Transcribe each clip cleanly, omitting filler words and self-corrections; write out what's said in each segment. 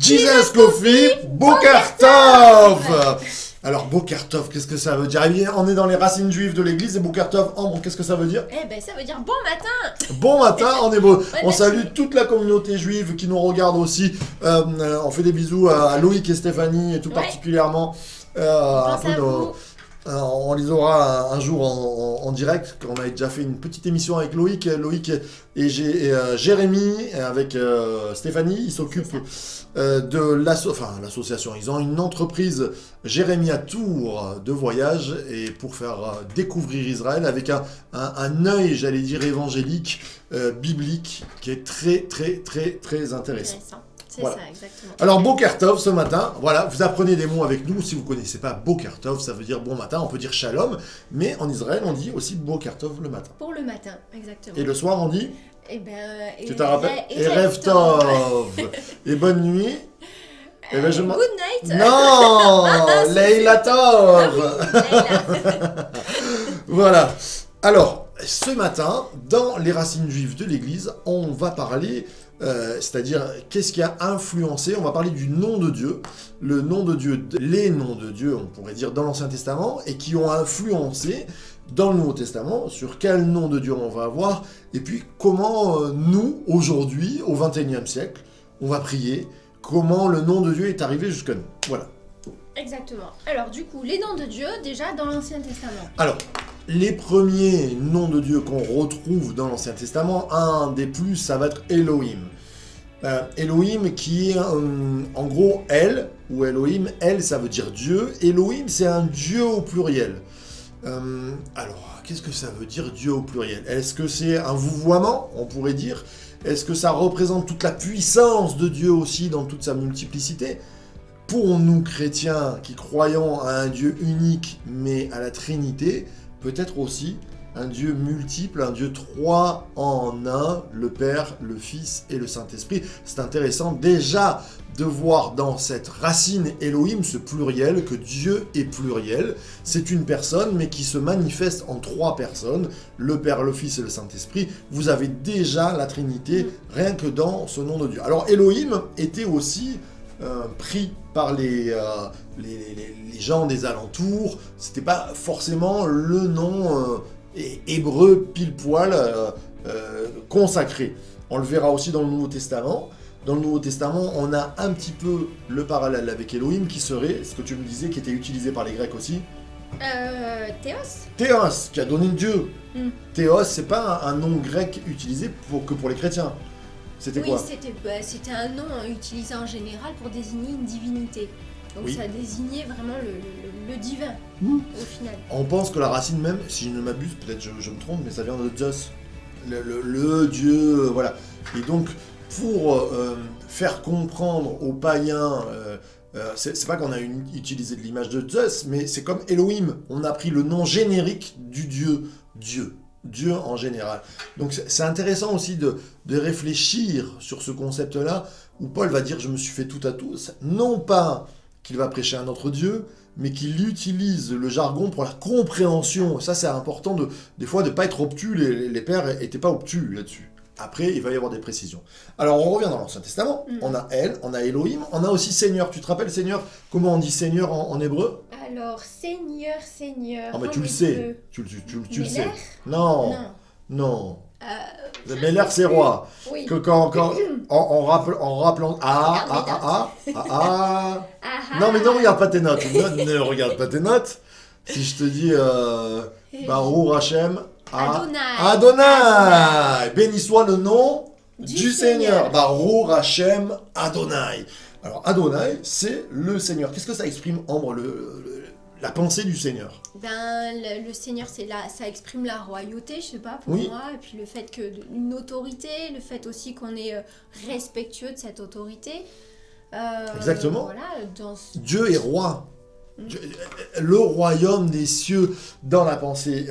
Jesus Coffee, Boker Tov. Alors, Boker Tov, qu'est-ce que ça veut dire? Eh bien, on est dans les racines juives de l'église, et Boker Tov, Ambre, qu'est-ce que ça veut dire? Eh ben, ça veut dire bon matin. Bon matin en hébreu. On merci. salue toute la communauté juive qui nous regarde aussi. On fait des bisous à Loïc et Stéphanie, et tout Ouais. particulièrement. Un Pense peu à vous. on les aura un jour en direct. On avait déjà fait une petite émission avec Loïc et Jérémy avec Stéphanie. Ils s'occupent de l'association. Ils ont une entreprise Jérémy à Tours de voyage et pour faire découvrir Israël avec un œil, j'allais dire, évangélique, biblique, qui est très très très très intéressant. C'est Voilà. ça, exactement. Alors, Boker Tov, ce matin, voilà, vous apprenez des mots avec nous. Si vous ne connaissez pas Boker Tov, ça veut dire bon matin, on peut dire Shalom, mais en Israël, on dit aussi Boker Tov le matin. Pour le matin, exactement. Et le soir, on dit, Eh ben, tu te rappelles, Erev Tov. Et bonne nuit. Et ben, Good night. Non, Leila Tov. Leila. Voilà. Alors, ce matin, dans les racines juives de l'Église, on va parler, c'est-à-dire qu'est-ce qui a influencé, on va parler du nom de Dieu, le nom de Dieu, les noms de Dieu, on pourrait dire, dans l'Ancien Testament, et qui ont influencé dans le Nouveau Testament, sur quel nom de Dieu on va avoir, et puis comment nous, aujourd'hui, au XXIe siècle, on va prier, comment le nom de Dieu est arrivé jusqu'à nous. Voilà. Exactement. Alors, du coup, les noms de Dieu, déjà dans l'Ancien Testament. Alors, les premiers noms de Dieu qu'on retrouve dans l'Ancien Testament, un des plus, ça va être Elohim. Elohim qui est en gros El, ou Elohim, El ça veut dire Dieu, Elohim c'est un Dieu au pluriel. Alors, qu'est-ce que ça veut dire Dieu au pluriel? Est-ce que c'est un vouvoiement, on pourrait dire? Est-ce que ça représente toute la puissance de Dieu aussi dans toute sa multiplicité? Pour nous chrétiens qui croyons à un Dieu unique mais à la Trinité, peut-être aussi un Dieu multiple, un Dieu trois en un, le Père, le Fils et le Saint-Esprit. C'est intéressant déjà de voir dans cette racine Elohim, ce pluriel, que Dieu est pluriel. C'est une personne, mais qui se manifeste en trois personnes, le Père, le Fils et le Saint-Esprit. Vous avez déjà la Trinité, rien que dans ce nom de Dieu. Alors Elohim était aussi pris par les gens des alentours. C'était pas forcément le nom hébreu pile-poil consacré. On le verra aussi dans le Nouveau Testament. Dans le Nouveau Testament, on a un petit peu le parallèle avec Elohim, qui serait, ce que tu me disais, qui était utilisé par les Grecs aussi. Théos. Théos, qui a donné Dieu. Mm. Théos, c'est pas un nom grec utilisé que pour les chrétiens. C'était Oui, quoi? c'était un nom utilisé en général pour désigner une divinité. Donc Oui. ça désignait vraiment le divin, au final. On pense que la racine même, si je ne m'abuse, peut-être je me trompe, mais ça vient de Zeus. Le dieu, voilà. Et donc, pour faire comprendre aux païens, c'est pas qu'on a utilisé de l'image de Zeus, mais c'est comme Elohim. On a pris le nom générique du Dieu en général. Donc c'est intéressant aussi de réfléchir sur ce concept-là, où Paul va dire « je me suis fait tout à tous », non pas qu'il va prêcher un autre Dieu, mais qu'il utilise le jargon pour la compréhension. Ça, c'est important des fois de ne pas être obtus. Les pères n'étaient pas obtus là-dessus. Après, il va y avoir des précisions. Alors, on revient dans l'Ancien Testament. On a El, on a Elohim, on a aussi Seigneur. Tu te rappelles Seigneur? Comment on dit Seigneur en hébreu? Alors, Seigneur. Ah, mais en tu le hébreu. sais. Tu le sais. Méler? Non. Non. Méler, c'est roi. Oui. Que quand en rappelant non, mais ne regarde pas tes notes. Ne regarde pas tes notes. Si je te dis Baruch Hashem Adonai. Béni soit le nom du Seigneur. Baruch Hashem Adonai. Alors Adonai, c'est le Seigneur. Qu'est-ce que ça exprime, Ambre, la pensée du Seigneur? Ben, le Seigneur, ça exprime la royauté, je sais pas, pour Oui. moi, et puis le fait une autorité, le fait aussi qu'on est respectueux de cette autorité. Exactement. Voilà, Dieu est roi. Le royaume des cieux dans la pensée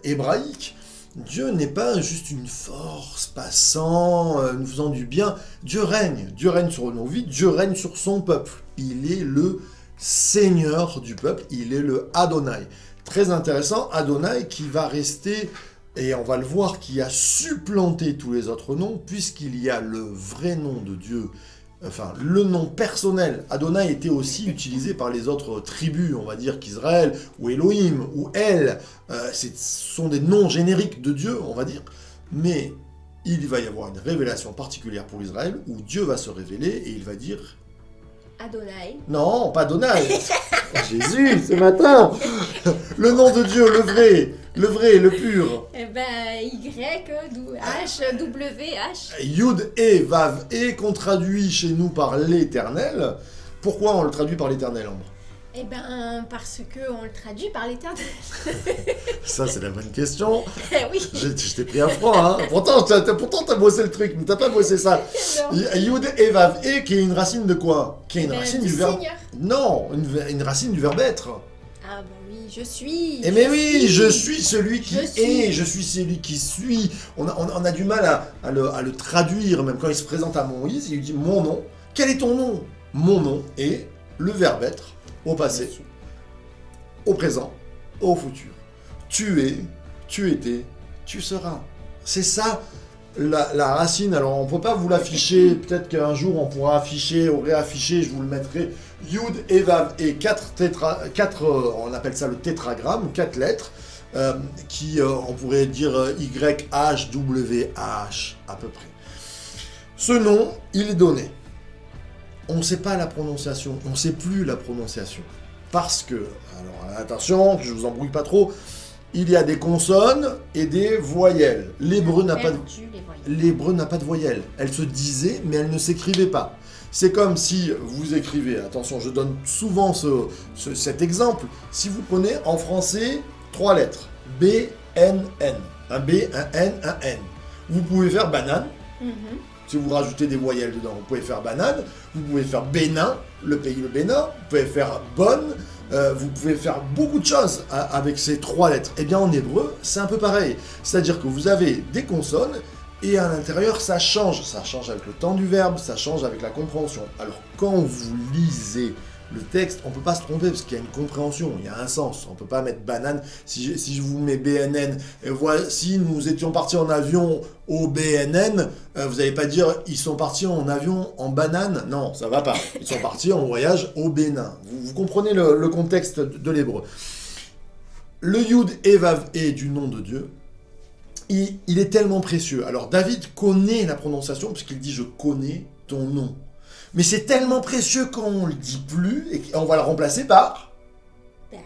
hébraïque. Dieu n'est pas juste une force passant, nous faisant du bien. Dieu règne sur nos vies, Dieu règne sur son peuple. Il est le Seigneur du peuple, il est le Adonai. Très intéressant, Adonai qui va rester, et on va le voir, qui a supplanté tous les autres noms, puisqu'il y a le vrai nom de Dieu enfin, le nom personnel, Adonai, était aussi utilisé par les autres tribus, on va dire qu'Israël, ou Elohim, ou El, ce sont des noms génériques de Dieu, on va dire, mais il va y avoir une révélation particulière pour Israël, où Dieu va se révéler, et il va dire... Adonai. Non, pas Adonai. Jésus, ce matin. Le nom de Dieu, le vrai, le pur. Eh ben, H, W, H. Yud et Vav et qu'on traduit chez nous par l'Éternel. Pourquoi on le traduit par l'Éternel, Ambre? Eh ben, parce qu'on le traduit par l'Éternel. Ça, c'est la bonne question. Eh oui. Je t'ai pris un froid, hein. Pourtant, t'as bossé le truc, mais t'as pas bossé ça. Non. Yud et Vav et, qui est une racine de quoi? Qui est une racine du verbe... Seigneur. Non, une racine du verbe être. Ah ben oui, je suis. Eh mais oui, je suis celui qui Je suis. est, je suis celui qui suis. On a du mal à le traduire, même quand il se présente à Moïse, il lui dit mon nom. Quel est ton nom? Mon nom est le verbe être, au passé, au présent, au futur. Tu es, tu étais, tu seras. C'est ça la racine. Alors on ne peut pas vous l'afficher, peut-être qu'un jour on pourra afficher ou réafficher, je vous le mettrai. Yud et Vav et 4, on appelle ça le tétragramme, 4 lettres, qui on pourrait dire Y, H, W, H, à peu près. Ce nom, il est donné. On ne sait pas la prononciation, on ne sait plus la prononciation. Parce que, alors attention, que je vous embrouille pas trop, il y a des consonnes et des voyelles. L'hébreu n'a pas de voyelles. Elle se disait, mais elle ne s'écrivait pas. C'est comme si vous écrivez, attention, je donne souvent cet exemple, si vous prenez en français 3 lettres, B, N, N. Un B, un N, un N. Vous pouvez faire banane, si vous rajoutez des voyelles dedans, vous pouvez faire banane, vous pouvez faire Bénin, le pays le Bénin, vous pouvez faire bonne, vous pouvez faire beaucoup de choses avec ces 3 lettres. Eh bien en hébreu, c'est un peu pareil. C'est-à-dire que vous avez des consonnes, et à l'intérieur, ça change. Ça change avec le temps du verbe, ça change avec la compréhension. Alors, quand vous lisez le texte, on ne peut pas se tromper parce qu'il y a une compréhension, il y a un sens. On ne peut pas mettre banane. Si je vous mets BNN, et voici, nous étions partis en avion au BNN, vous n'allez pas dire ils sont partis en avion en banane. Non, ça va pas. Ils sont partis en voyage au Bénin. Vous comprenez le contexte de l'hébreu. Le Yud et Vav et du nom de Dieu, il est tellement précieux. Alors David connaît la prononciation puisqu'il dit « je connais ton nom ». Mais c'est tellement précieux qu'on ne le dit plus et qu'on va le remplacer par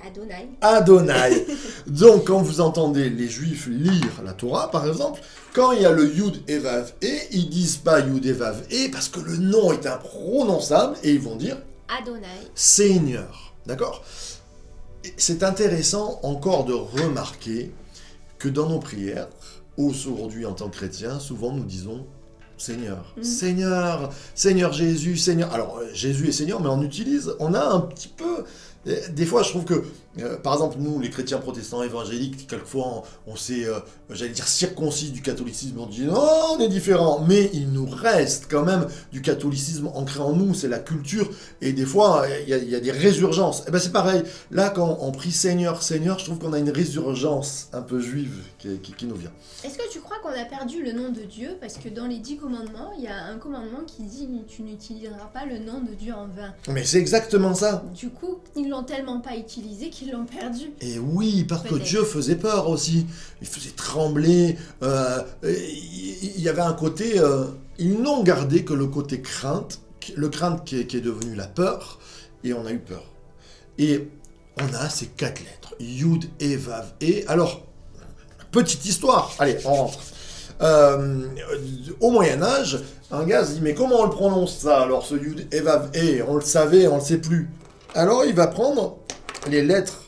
Adonai. Adonai. Donc quand vous entendez les Juifs lire la Torah, par exemple, quand il y a le Yud et Vav et, ils disent pas Yud et Vav et parce que le nom est imprononçable et ils vont dire Adonai. Seigneur. D'accord? C'est intéressant encore de remarquer que dans nos prières, aujourd'hui en tant que chrétiens, souvent nous disons Seigneur, Seigneur, Seigneur Jésus, Seigneur. Alors Jésus est Seigneur, mais on a un petit peu. Des fois, je trouve que, par exemple, nous, les chrétiens protestants évangéliques, quelquefois, on s'est, j'allais dire, circoncis du catholicisme. On dit non, on est différent. Mais il nous reste quand même du catholicisme ancré en nous, c'est la culture. Et des fois, il y a des résurgences. Et ben c'est pareil. Là, quand on prie Seigneur, Seigneur, je trouve qu'on a une résurgence un peu juive qui nous vient. Est-ce que tu crois qu'on a perdu le nom de Dieu? Parce que dans les 10 commandements, il y a un commandement qui dit « Tu n'utiliseras pas le nom de Dieu en vain ». Mais c'est exactement ça. Du coup, ils l'ont tellement pas utilisé qu'ils l'ont perdu. Et oui, parce que Peut-être. Dieu faisait peur aussi. Il faisait trembler. Il y avait un côté... ils n'ont gardé que le côté crainte, le crainte qui est devenu la peur, et on a eu peur. Et on a ces 4 lettres, Yud et Vav et... Alors, petite histoire, allez, on rentre. Au Moyen-Âge, un gars se dit, mais comment on le prononce ça? Alors ce Yud et Vav et, on le savait, on le sait plus. Alors il va prendre les lettres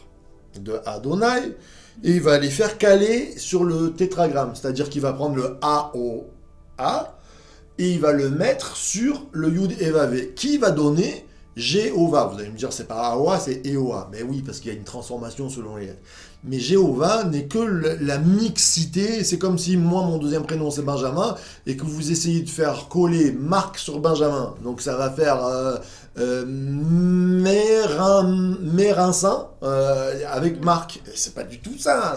de Adonai et il va les faire caler sur le tétragramme. C'est-à-dire qu'il va prendre le A-O-A et il va le mettre sur le Yud et Vav et, qui va donner Jéhovah. Vous allez me dire, c'est pas A-O-A, c'est E-O-A. Mais oui, parce qu'il y a une transformation selon les lettres. Mais Jéhovah n'est que la mixité. C'est comme si moi, mon deuxième prénom, c'est Benjamin, et que vous essayez de faire coller Marc sur Benjamin. Donc ça va faire Mérinsin avec Marc. C'est pas du tout ça.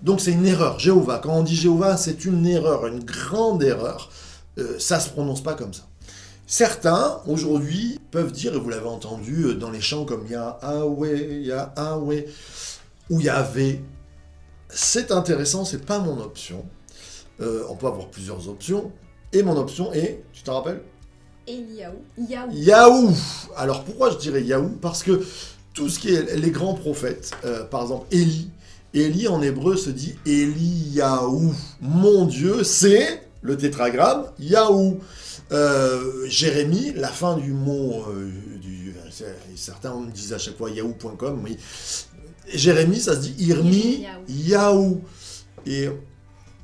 Donc c'est une erreur. Jéhovah. Quand on dit Jéhovah, c'est une erreur, une grande erreur. Ça se prononce pas comme ça. Certains, aujourd'hui, peuvent dire, et vous l'avez entendu dans les chants comme Yahweh, ou Yahvé. C'est intéressant, c'est pas mon option. On peut avoir plusieurs options. Et mon option est, tu te rappelles? Eliaou. Yahou. Alors pourquoi je dirais Yahou? Parce que tout ce qui est les grands prophètes, par exemple Élie en hébreu se dit Eliyahu. Mon Dieu, c'est le tétragramme Yahou. Jérémie, la fin du mot, certains me disent à chaque fois yahoo.com, mais Jérémie, ça se dit Irmi Yahou. Et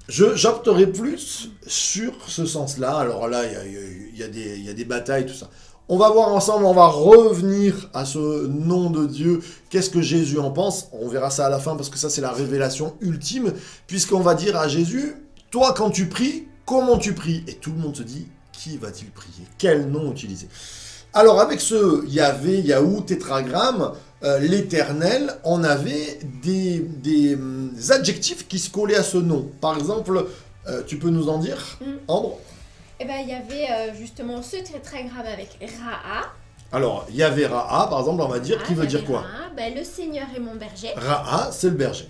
j'opterai plus sur ce sens-là. Alors là, il y a des batailles, tout ça. On va voir ensemble, on va revenir à ce nom de Dieu. Qu'est-ce que Jésus en pense? On verra ça à la fin parce que ça, c'est la révélation ultime. Puisqu'on va dire à Jésus, toi, quand tu pries, comment tu pries? Et tout le monde se dit, qui va-t-il prier? Quel nom utiliser? Alors, avec ce Yahvé, Yahou, tétragramme, l'Éternel, on avait des adjectifs qui se collaient à ce nom. Par exemple, tu peux nous en dire, Ambre? Eh ben, il y avait justement ce tétragramme avec Ra'a. Alors, Yahvé Ra'a, par exemple, on va dire, qui veut dire quoi? Ra'a, ben, le Seigneur est mon berger. Ra'a, c'est le berger.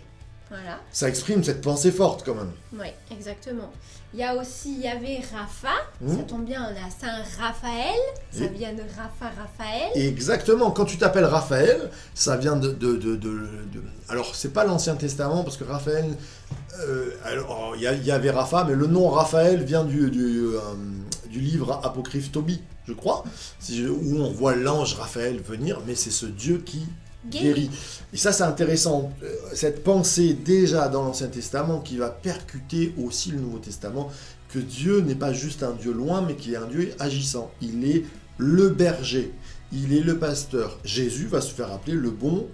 Voilà. Ça exprime cette pensée forte, quand même. Oui, exactement. Il y a aussi Yahvé Rapha, ça tombe bien, on a Saint Raphaël, ça vient de Raphaël. Exactement, quand tu t'appelles Raphaël, ça vient alors, c'est pas l'Ancien Testament, parce que Raphaël, alors, il y avait Rapha, mais le nom Raphaël vient du livre apocryphe Tobie, je crois, où on voit l'ange Raphaël venir, mais c'est ce Dieu qui guérit. Et ça, c'est intéressant, cette pensée déjà dans l'Ancien Testament qui va percuter aussi le Nouveau Testament, que Dieu n'est pas juste un Dieu loin, mais qu'il est un Dieu agissant. Il est le berger, il est le pasteur. Jésus va se faire appeler le bon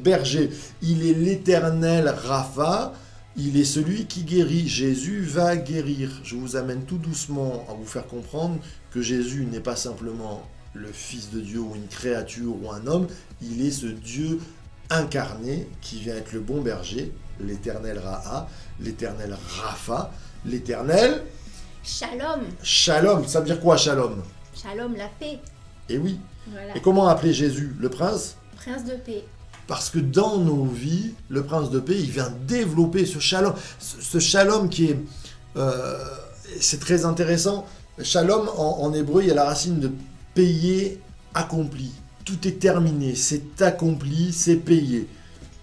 berger. Il est l'Éternel Rapha, il est celui qui guérit. Jésus va guérir. Je vous amène tout doucement à vous faire comprendre que Jésus n'est pas simplement le Fils de Dieu ou une créature ou un homme, il est ce Dieu incarné qui vient être le bon berger, l'Éternel Ra'a, l'Éternel Rapha, l'Éternel Shalom. Shalom, ça veut dire quoi Shalom? Shalom, la paix. Et oui. Voilà. Et comment appeler Jésus? Le prince? Prince de paix. Parce que dans nos vies, le prince de paix, il vient développer ce shalom. Ce shalom qui est... c'est très intéressant. Shalom, en hébreu, il y a la racine de payé, accompli. Tout est terminé, c'est accompli, c'est payé.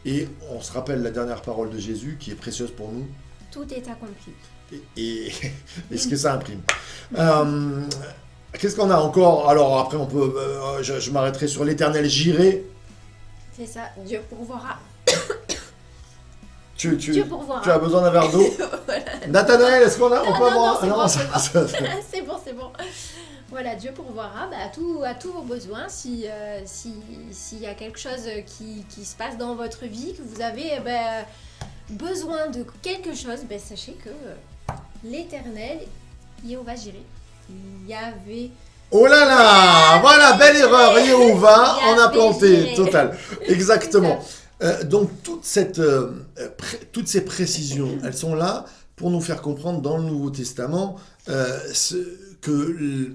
Et on se rappelle la dernière parole de Jésus qui est précieuse pour nous. Tout est accompli. Et ce que ça imprime. Qu'est-ce qu'on a encore? Alors après, on peut, je m'arrêterai sur l'Éternel Jiré. C'est ça, Dieu pourvoira. Dieu pourvoira. Tu as besoin d'un verre d'eau? Voilà. Nathanaël, est-ce qu'on a? On peut avoir... C'est bon. Voilà, Dieu pourvoira à tous vos besoins. S'il y a quelque chose qui se passe dans votre vie, que vous avez besoin de quelque chose, sachez que l'Éternel, Jéhovah Jiré, Yahvé... Oh là là, voilà, belle erreur, Jéhovah, on a planté, total. Exactement. Donc toutes ces précisions, elles sont là pour nous faire comprendre dans le Nouveau Testament que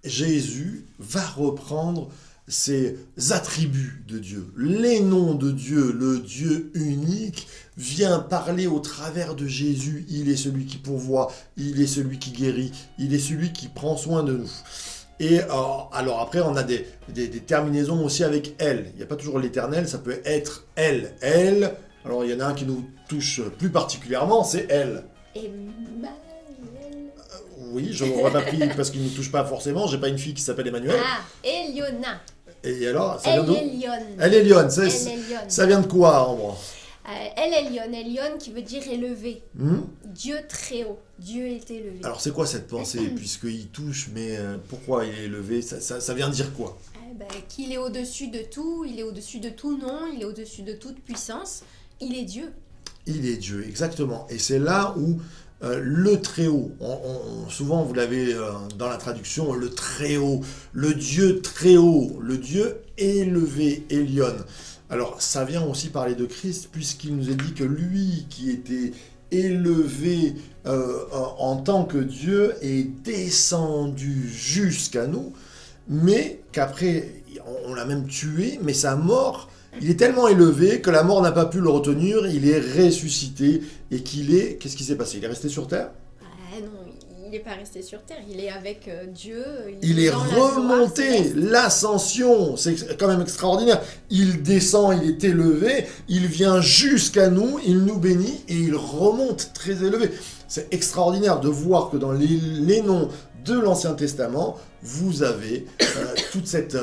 Jésus va reprendre ces attributs de Dieu. Les noms de Dieu, le Dieu unique, vient parler au travers de Jésus. Il est celui qui pourvoit, il est celui qui guérit, il est celui qui prend soin de nous. Et alors après, on a des terminaisons aussi avec elle. Il n'y a pas toujours l'éternel, ça peut être elle. Elle, alors il y en a un qui nous touche plus particulièrement, c'est elle. Emmanuel. Oui, je n'aurais pas pris parce qu'il ne nous touche pas forcément. J'ai pas une fille qui s'appelle Emmanuel. Ah, Eliona. Et alors, ça vient d'où? Elle Elion. Ça vient de quoi, Ambre? Elion qui veut dire élevé. Dieu très haut. Dieu est élevé. Alors c'est quoi cette pensée? Puisqu'il touche, mais pourquoi il est élevé? Ça vient dire quoi? Qu'il est au-dessus de tout, il est au-dessus de tout nom, il est au-dessus de toute puissance. Il est Dieu. Il est Dieu, exactement. Et c'est là où le Très-Haut, souvent vous l'avez dans la traduction, le Très-Haut, le Dieu Très-Haut, le Dieu élevé, Elion. Alors ça vient aussi parler de Christ, puisqu'il nous a dit que lui qui était élevé en tant que Dieu est descendu jusqu'à nous, mais qu'après, on l'a même tué, mais sa mort, il est tellement élevé que la mort n'a pas pu le retenir, il est ressuscité, et qu'est-ce qui s'est passé? Il est resté sur terre? Ah non, il n'est pas resté sur terre, il est avec Dieu. Il est dans la gloire remonté, céleste. l'ascension, c'est quand même extraordinaire. Il descend, il est élevé, il vient jusqu'à nous, il nous bénit et il remonte très élevé. C'est extraordinaire de voir que dans les noms de l'Ancien Testament, vous avez toute cette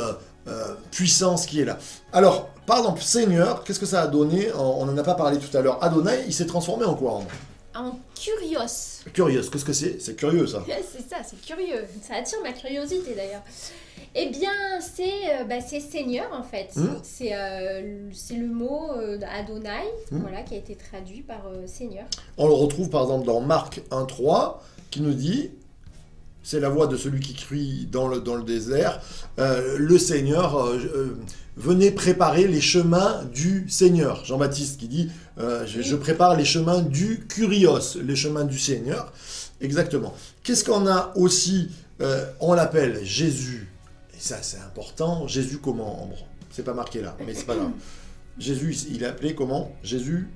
puissance qui est là. Alors, par exemple, Seigneur, qu'est-ce que ça a donné? On n'en a pas parlé tout à l'heure. Adonai, il s'est transformé en quoi? En Kyrios. Curieux, qu'est-ce que c'est? C'est curieux ça. C'est ça, c'est curieux. Ça attire ma curiosité d'ailleurs. Eh bien, c'est Seigneur en fait. C'est le mot Adonai, voilà, qui a été traduit par Seigneur. On le retrouve par exemple dans Marc 1,3 qui nous dit, c'est la voix de celui qui crie dans le désert, le Seigneur, venez préparer les chemins du Seigneur. Jean-Baptiste qui dit, je prépare les chemins du Kyrios, les chemins du Seigneur. Exactement. Qu'est-ce qu'on a aussi? On l'appelle Jésus. Et ça, c'est important. Jésus comment, Ambre? C'est pas marqué là, mais c'est pas grave. Jésus, il est appelé comment? Jésus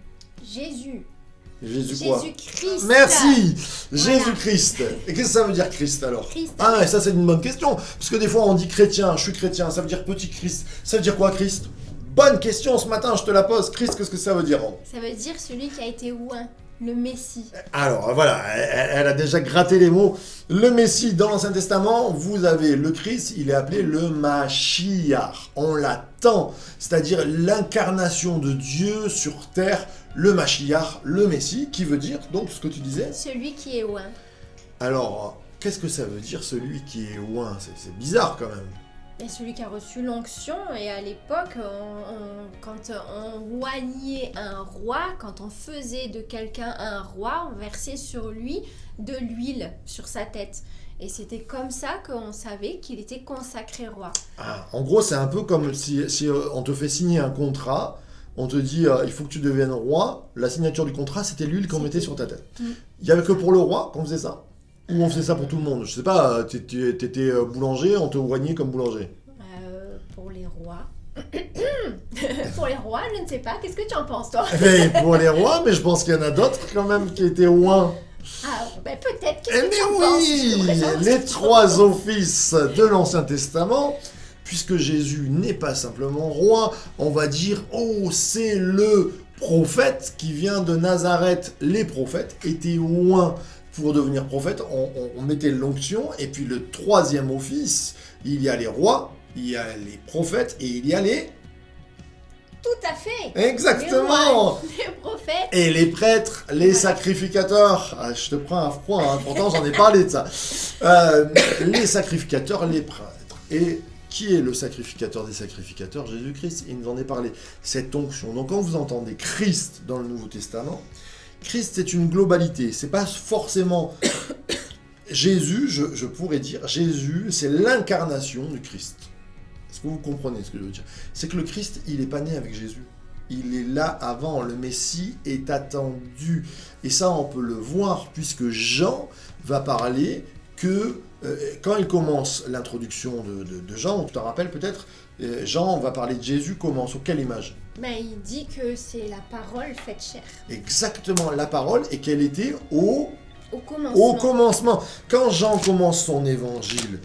quoi? Jésus-Christ. Merci. Voilà. Jésus-Christ. Et qu'est-ce que ça veut dire Christ alors? Christ. Ah, et ça c'est une bonne question. Parce que des fois on dit chrétien, je suis chrétien, ça veut dire petit Christ. Ça veut dire quoi Christ? Bonne question ce matin, je te la pose. Christ, qu'est-ce que ça veut dire? Ça veut dire celui qui a été oint, le Messie. Alors voilà, elle a déjà gratté les mots. Le Messie dans l'Ancien Testament, vous avez le Christ, il est appelé le Mashiach. On l'attend, c'est-à-dire l'incarnation de Dieu sur terre, le Mashiach, le Messie, qui veut dire donc ce que tu disais. Celui qui est oint. Alors, qu'est-ce que ça veut dire celui qui est oint? C'est bizarre quand même. Et celui qui a reçu l'onction, et à l'époque, quand on oignait un roi, quand on faisait de quelqu'un un roi, on versait sur lui de l'huile sur sa tête. Et c'était comme ça qu'on savait qu'il était consacré roi. Ah, en gros, c'est un peu comme si on te fait signer un contrat, on te dit il faut que tu deviennes roi, la signature du contrat, c'était l'huile qu'on mettait sur ta tête. Il n'y avait que pour le roi qu'on faisait ça? Ou on faisait ça pour tout le monde? Je sais pas, t'étais boulanger, on te oignait comme boulanger. Pour les rois. Pour les rois, je ne sais pas. Qu'est-ce que tu en penses, toi? Mais pour les rois, mais je pense qu'il y en a d'autres quand même qui étaient oints. Ah, ben peut-être. Eh Qu'est-ce que tu en penses? Je te présente les trois offices de l'Ancien Testament, puisque Jésus n'est pas simplement roi, on va dire, oh, c'est le prophète qui vient de Nazareth. Les prophètes étaient oints. Pour devenir prophète, on mettait l'onction, et puis le troisième office, il y a les rois, il y a les prophètes, et il y a les... Tout à fait. Exactement. Les rois, les prophètes. Et les prêtres, les sacrificateurs. Ah, je te prends un froid, hein, pourtant j'en ai parlé de ça. Les sacrificateurs, les prêtres. Et qui est le sacrificateur des sacrificateurs? Jésus-Christ, il nous en est parlé. Cette onction. Donc quand vous entendez Christ dans le Nouveau Testament, Christ c'est une globalité. C'est pas forcément Jésus, je pourrais dire, Jésus c'est l'incarnation du Christ. Est-ce que vous comprenez ce que je veux dire? C'est que le Christ, il n'est pas né avec Jésus. Il est là avant. Le Messie est attendu. Et ça, on peut le voir, puisque Jean va parler que, quand il commence l'introduction de Jean, tu te rappelles peut-être, Jean va parler de Jésus comment? Sur quelle image? Ben, il dit que c'est la parole faite chair. Exactement, la parole, et qu'elle était au commencement. Commencement. Quand Jean commence son évangile,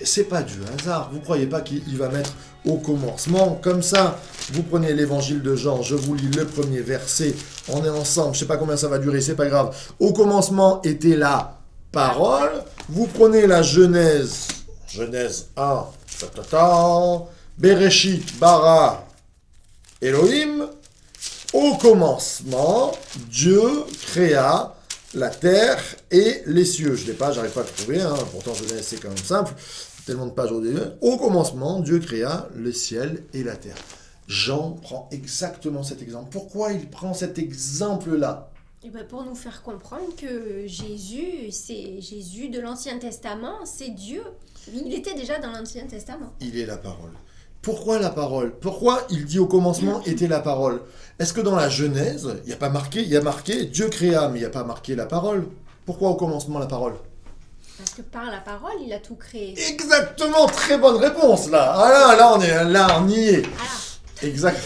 c'est pas du hasard. Vous croyez pas qu'il va mettre au commencement comme ça? Vous prenez l'évangile de Jean, je vous lis le premier verset. On est ensemble, je sais pas combien ça va durer, c'est pas grave. Au commencement était la parole. Vous prenez la Genèse 1, Bereshit bara Elohim. Au commencement, Dieu créa la terre et les cieux. Je l'ai pas, j'arrive pas à le trouver, hein. Pourtant Genèse c'est quand même simple, tellement de pages au début. Au commencement, Dieu créa le ciel et la terre. Jean prend exactement cet exemple. Pourquoi il prend cet exemple-là? Et ben pour nous faire comprendre que Jésus, c'est Jésus de l'Ancien Testament, c'est Dieu. Il était déjà dans l'Ancien Testament. Il est la parole. Pourquoi la parole? Pourquoi il dit au commencement était la parole? Est-ce que dans la Genèse, il n'y a pas marqué, il y a marqué Dieu créa, mais il n'y a pas marqué la parole? Pourquoi au commencement la parole? Parce que par la parole, il a tout créé. Exactement, très bonne réponse là. Ah là, on y est. Voilà. Exact.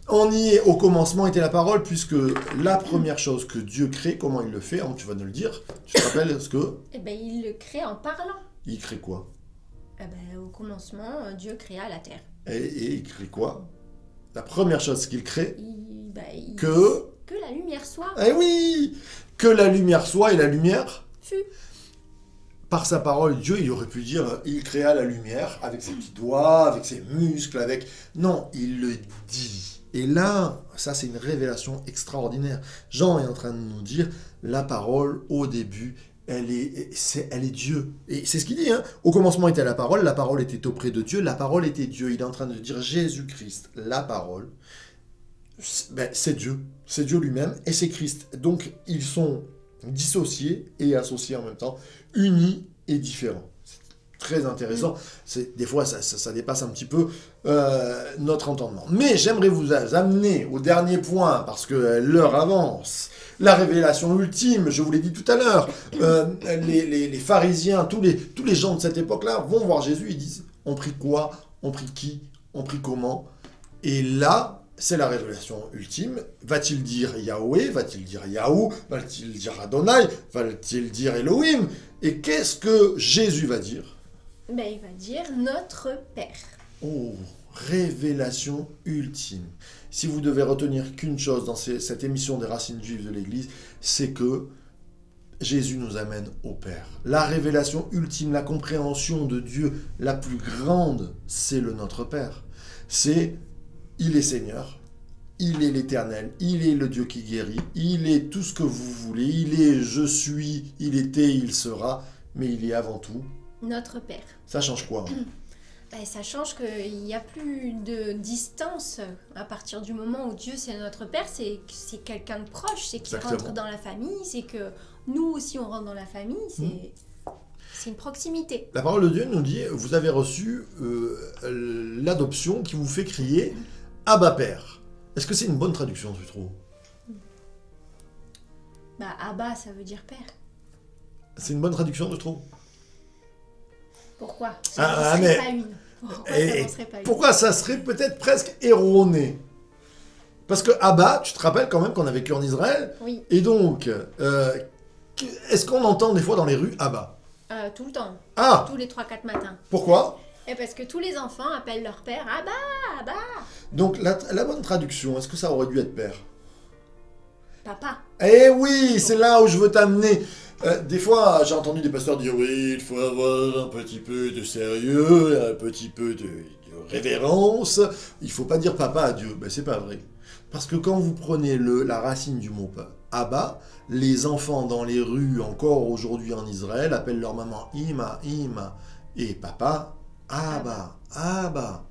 On y est. Au commencement était la parole, puisque la première chose que Dieu crée, comment il le fait? Tu vas nous le dire. Tu te rappelles ce que? Eh ben, il le crée en parlant. Il crée quoi? Eh ben, au commencement, Dieu créa la terre. Et il crée quoi? La première chose qu'il crée, Que la lumière soit. eh oui, que la lumière soit, et la lumière, Fut. par sa parole, Dieu, il aurait pu dire, il créa la lumière avec ses petits doigts, avec ses muscles, avec... Non, il le dit. Et là, ça c'est une révélation extraordinaire. Jean est en train de nous dire, la parole, au début, elle est Dieu. Et c'est ce qu'il dit, hein. Au commencement était la parole était auprès de Dieu, la parole était Dieu. Il est en train de dire Jésus-Christ, la parole, c'est Dieu. C'est Dieu lui-même et c'est Christ. Donc, ils sont dissociés et associés en même temps, unis et différents. C'est très intéressant. Des fois, ça dépasse un petit peu notre entendement. Mais j'aimerais vous amener au dernier point, parce que l'heure avance. La révélation ultime, je vous l'ai dit tout à l'heure, les pharisiens, tous les gens de cette époque-là vont voir Jésus, ils disent, on prie quoi? On prie qui? On prie comment? Et là, c'est la révélation ultime. Va-t-il dire Yahweh? Va-t-il dire Yahou? Va-t-il dire Adonai? Va-t-il dire Elohim? Et qu'est-ce que Jésus va dire? Ben, il va dire notre Père. Oh, révélation ultime. Si vous devez retenir qu'une chose dans cette émission des Racines Juives de l'Église, c'est que Jésus nous amène au Père. La révélation ultime, la compréhension de Dieu la plus grande, c'est le Notre Père. C'est, il est Seigneur, il est l'Éternel, il est le Dieu qui guérit, il est tout ce que vous voulez, il est je suis, il était, il sera, mais il est avant tout Notre Père. Ça change quoi? Ben, ça change qu'il n'y a plus de distance à partir du moment où Dieu c'est notre Père, c'est quelqu'un de proche, c'est qu'il rentre dans la famille, c'est que nous aussi on rentre dans la famille, c'est une proximité. La parole de Dieu nous dit, vous avez reçu l'adoption qui vous fait crier Abba Père. Est-ce que c'est une bonne traduction, tu trouves? Bah Abba ça veut dire Père. C'est une bonne traduction, tu trouves? Pourquoi? Mais... pas une. Pourquoi ça n'en serait pas une? Pourquoi ça serait peut-être presque erroné? Parce que Abba, tu te rappelles quand même qu'on a vécu en Israël? Oui. Et donc, est-ce qu'on entend des fois dans les rues Abba? Tout le temps. Ah! Tous les 3-4 matins. Pourquoi? Et parce que tous les enfants appellent leur père Abba, Abba. Donc la bonne traduction, est-ce que ça aurait dû être père? Papa. Eh oui, c'est là où je veux t'amener. Des fois, j'ai entendu des pasteurs dire oui, il faut avoir un petit peu de sérieux, un petit peu de révérence. Il faut pas dire papa à Dieu. Ben, c'est pas vrai. Parce que quand vous prenez la racine du mot Abba, les enfants dans les rues, encore aujourd'hui en Israël, appellent leur maman Ima, Ima, et papa Abba, Abba.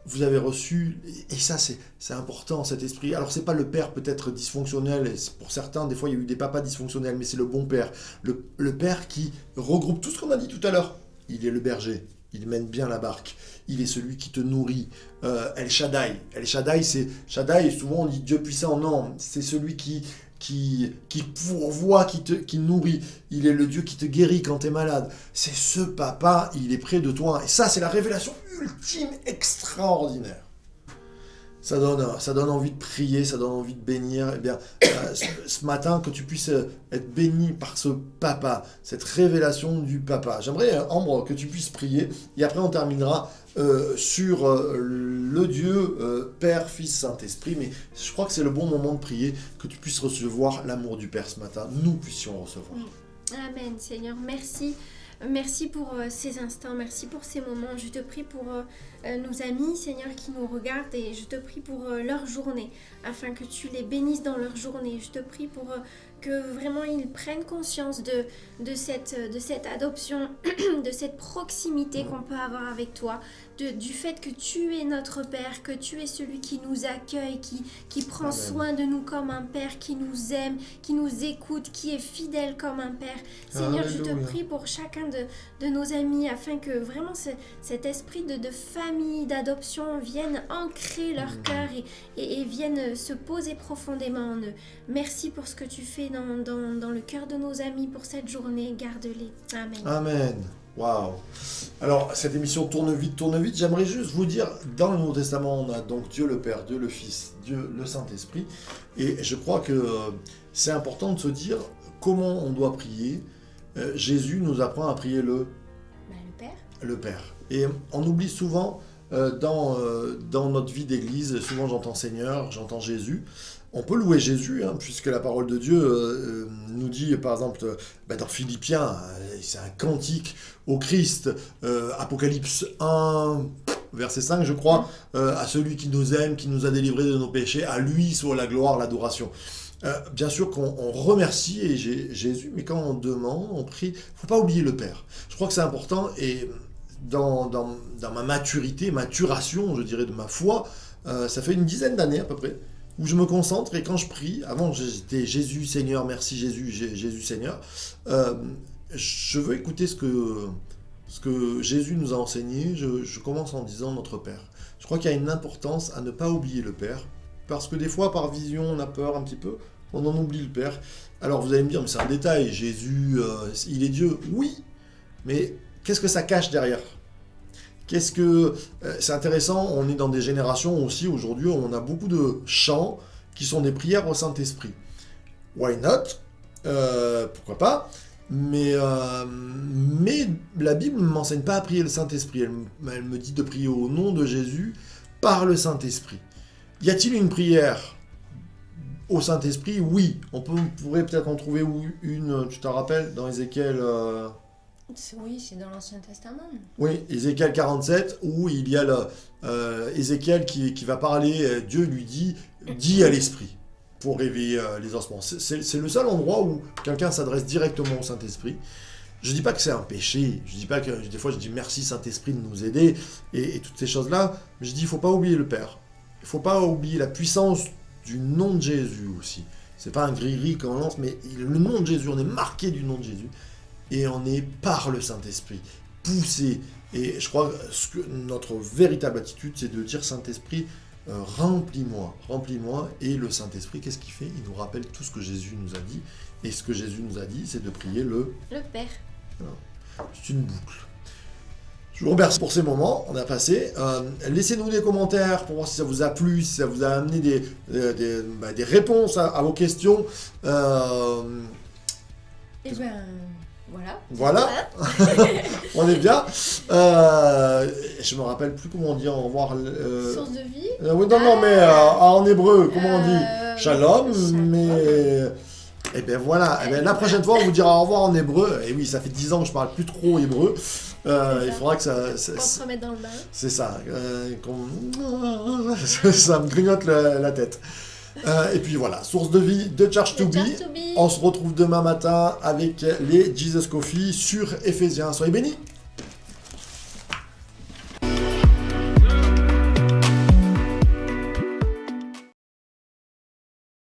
Vous avez reçu, et ça c'est important, cet esprit. Alors c'est pas le père peut-être dysfonctionnel, et pour certains des fois il y a eu des papas dysfonctionnels, mais c'est le bon père. Le père qui regroupe tout ce qu'on a dit tout à l'heure. Il est le berger, il mène bien la barque, il est celui qui te nourrit. El Shaddai, Shaddai, souvent on dit Dieu puissant, non, c'est celui qui pourvoit, qui nourrit. Il est le Dieu qui te guérit quand tu es malade. C'est ce papa, il est près de toi. Et ça, c'est la révélation ultime, extraordinaire. Ça donne envie de prier, ça donne envie de bénir. Eh bien, ce matin, que tu puisses être béni par ce papa, cette révélation du papa. J'aimerais, Ambre, que tu puisses prier. Et après, on terminera sur le Dieu, Père, Fils, Saint-Esprit. Mais je crois que c'est le bon moment de prier, que tu puisses recevoir l'amour du Père ce matin. Nous puissions recevoir. Amen, Seigneur. Merci. Merci pour ces instants, merci pour ces moments. Je te prie pour nos amis, Seigneur, qui nous regardent, et je te prie pour leur journée, afin que tu les bénisses dans leur journée. Je te prie pour que vraiment ils prennent conscience de cette adoption, de cette proximité qu'on peut avoir avec toi, du fait que tu es notre Père, que tu es celui qui nous accueille, qui prend Amen. soin de nous comme un Père, qui nous aime, qui nous écoute, qui est fidèle comme un Père. Seigneur, je te Alléluia. prie pour chacun de nos amis, afin que vraiment cet esprit de famille, d'adoption vienne ancrer leur cœur et vienne se poser profondément en eux. Merci pour ce que tu fais dans le cœur de nos amis pour cette journée. Garde-les. Amen. Amen. Waouh. Alors, cette émission tourne vite. J'aimerais juste vous dire, dans le Nouveau Testament, on a donc Dieu le Père, Dieu le Fils, Dieu le Saint-Esprit. Et je crois que c'est important de se dire comment on doit prier. Jésus nous apprend à prier Le Père. le Père. Et on oublie souvent dans notre vie d'église, souvent j'entends Seigneur, j'entends Jésus. On peut louer Jésus, puisque la parole de Dieu nous dit, par exemple, dans Philippiens, c'est un cantique au Christ, Apocalypse 1, verset 5, je crois, à celui qui nous aime, qui nous a délivrés de nos péchés, à lui soit la gloire, l'adoration. Bien sûr qu'on remercie Jésus, mais quand on demande, on prie, il ne faut pas oublier le Père. Je crois que c'est important, et dans ma maturation, je dirais, de ma foi, ça fait une dizaine d'années à peu près, où je me concentre, et quand je prie, avant j'étais Jésus Seigneur, merci Jésus, Jésus Seigneur, je veux écouter ce que Jésus nous a enseigné. Je commence en disant notre Père. Je crois qu'il y a une importance à ne pas oublier le Père, parce que des fois par vision on a peur un petit peu, on en oublie le Père. Alors vous allez me dire, mais c'est un détail, Jésus, il est Dieu. Oui, mais qu'est-ce que ça cache derrière ? C'est intéressant, on est dans des générations aussi, aujourd'hui, où on a beaucoup de chants qui sont des prières au Saint-Esprit. Why not ? Pourquoi pas ? Mais la Bible ne m'enseigne pas à prier le Saint-Esprit. Elle me dit de prier au nom de Jésus par le Saint-Esprit. Y a-t-il une prière au Saint-Esprit ? Oui. On pourrait peut-être en trouver une, tu t'en rappelles, dans Ézéchiel... Oui, c'est dans l'Ancien Testament. Oui, Ézéchiel 47, où il y a Ézéchiel qui va parler, Dieu lui dit « Dis à l'Esprit » pour réveiller les ossements. C'est le seul endroit où quelqu'un s'adresse directement au Saint-Esprit. Je ne dis pas que c'est un péché, je dis pas que des fois je dis merci Saint-Esprit de nous aider et toutes ces choses-là, mais je dis il ne faut pas oublier le Père. Il ne faut pas oublier la puissance du nom de Jésus aussi. C'est pas un gris-gris qu'on lance, mais le nom de Jésus, on est marqué du nom de Jésus. Et on est par le Saint-Esprit, poussé. Et je crois que notre véritable attitude, c'est de dire Saint-Esprit, remplis-moi. Et le Saint-Esprit, qu'est-ce qu'il fait ? Il nous rappelle tout ce que Jésus nous a dit. Et ce que Jésus nous a dit, c'est de prier le Père. Voilà. C'est une boucle. Je vous remercie pour ces moments, on a passé. Laissez-nous des commentaires pour voir si ça vous a plu, si ça vous a amené des réponses à vos questions. Et ben... Voilà, on est bien. Je me rappelle plus comment on dit au revoir. Source de vie. Oui, non, mais en hébreu, comment on dit Shalom, mais... Et bien voilà, la prochaine fois on vous dira au revoir en hébreu. Et oui, ça fait 10 ans que je parle plus trop hébreu. Il faudra que ça... Pour se remettre dans le bain. C'est ça. Ça me grignote la tête. Et puis voilà, source de vie de Church to Be. On se retrouve demain matin avec les Jesus Coffee sur Ephésiens. Soyez bénis.